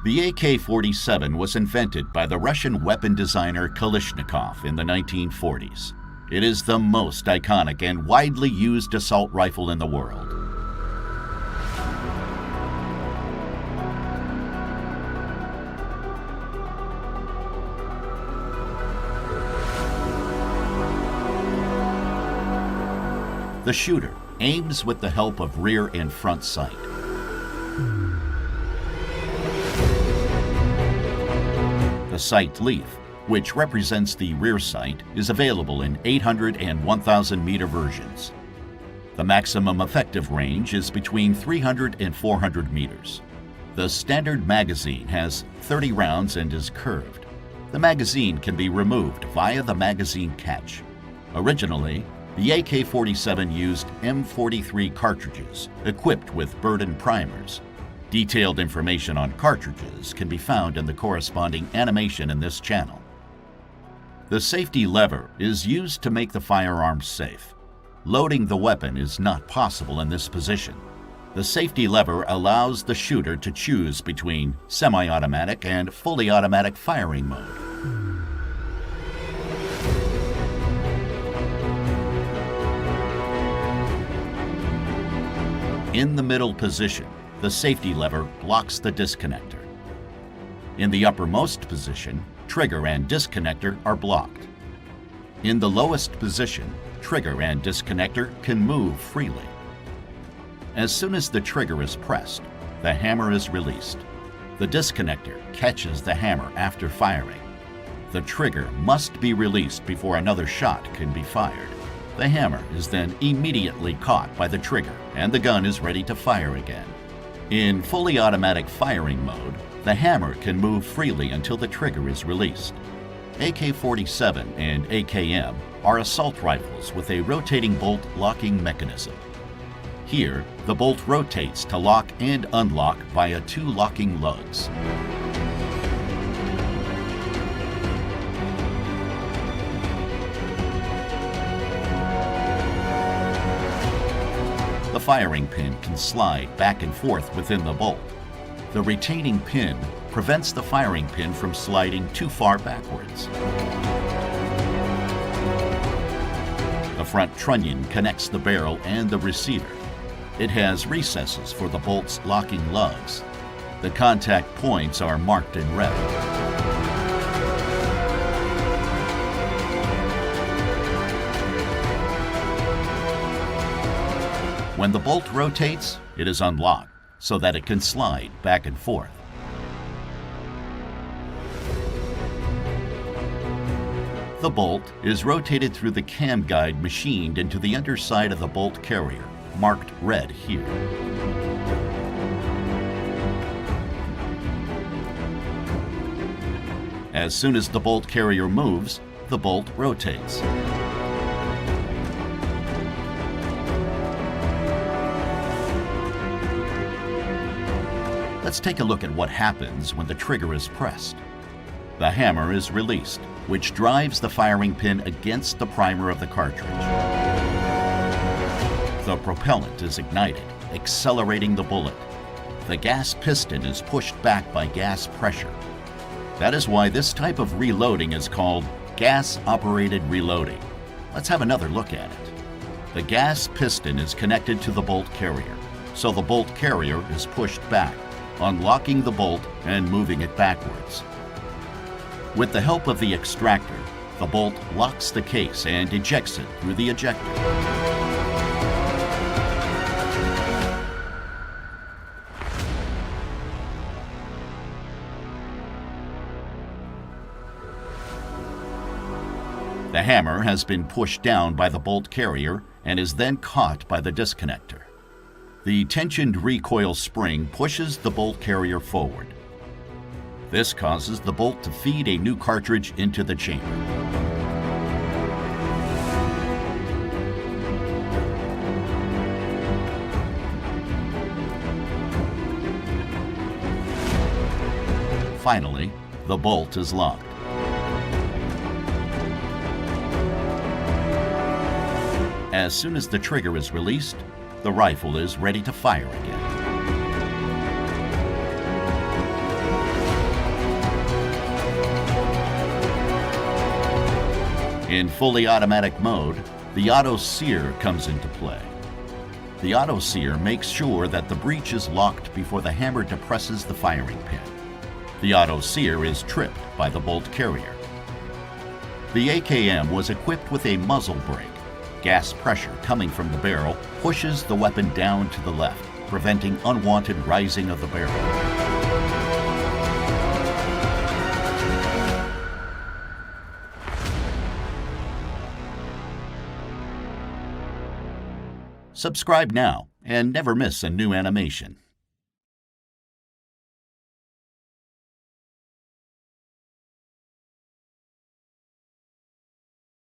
The AK-47 was invented by the Russian weapon designer Kalashnikov in the 1940s. It is the most iconic and widely used assault rifle in the world. The shooter aims with the help of rear and front sight. The sight leaf, which represents the rear sight, is available in 800 and 1,000 meter versions. The maximum effective range is between 300 and 400 meters. The standard magazine has 30 rounds and is curved. The magazine can be removed via the magazine catch. Originally, the AK-47 used M43 cartridges equipped with Burden primers. Detailed information on cartridges can be found in the corresponding animation in this channel. The safety lever is used to make the firearm safe. Loading the weapon is not possible in this position. The safety lever allows the shooter to choose between semi-automatic and fully automatic firing mode. In the middle position, the safety lever locks the disconnector. In the uppermost position, trigger and disconnector are blocked. In the lowest position, trigger and disconnector can move freely. As soon as the trigger is pressed, the hammer is released. The disconnector catches the hammer after firing. The trigger must be released before another shot can be fired. The hammer is then immediately caught by the trigger and the gun is ready to fire again. In fully automatic firing mode, the hammer can move freely until the trigger is released. AK-47 and AKM are assault rifles with a rotating bolt locking mechanism. Here, the bolt rotates to lock and unlock via two locking lugs. The firing pin can slide back and forth within the bolt. The retaining pin prevents the firing pin from sliding too far backwards. The front trunnion connects the barrel and the receiver. It has recesses for the bolt's locking lugs. The contact points are marked in red. When the bolt rotates, it is unlocked so that it can slide back and forth. The bolt is rotated through the cam guide machined into the underside of the bolt carrier, marked red here. As soon as the bolt carrier moves, the bolt rotates. Let's take a look at what happens when the trigger is pressed. The hammer is released, which drives the firing pin against the primer of the cartridge. The propellant is ignited, accelerating the bullet. The gas piston is pushed back by gas pressure. That is why this type of reloading is called gas-operated reloading. Let's have another look at it. The gas piston is connected to the bolt carrier, so the bolt carrier is pushed back, unlocking the bolt and moving it backwards. With the help of the extractor, the bolt locks the case and ejects it through the ejector. The hammer has been pushed down by the bolt carrier and is then caught by the disconnector. The tensioned recoil spring pushes the bolt carrier forward. This causes the bolt to feed a new cartridge into the chamber. Finally, the bolt is locked. As soon as the trigger is released, the rifle is ready to fire again. In fully automatic mode, the auto sear comes into play. The auto sear makes sure that the breech is locked before the hammer depresses the firing pin. The auto sear is tripped by the bolt carrier. The AKM was equipped with a muzzle brake. Gas pressure coming from the barrel pushes the weapon down to the left, preventing unwanted rising of the barrel. Subscribe now and never miss a new animation.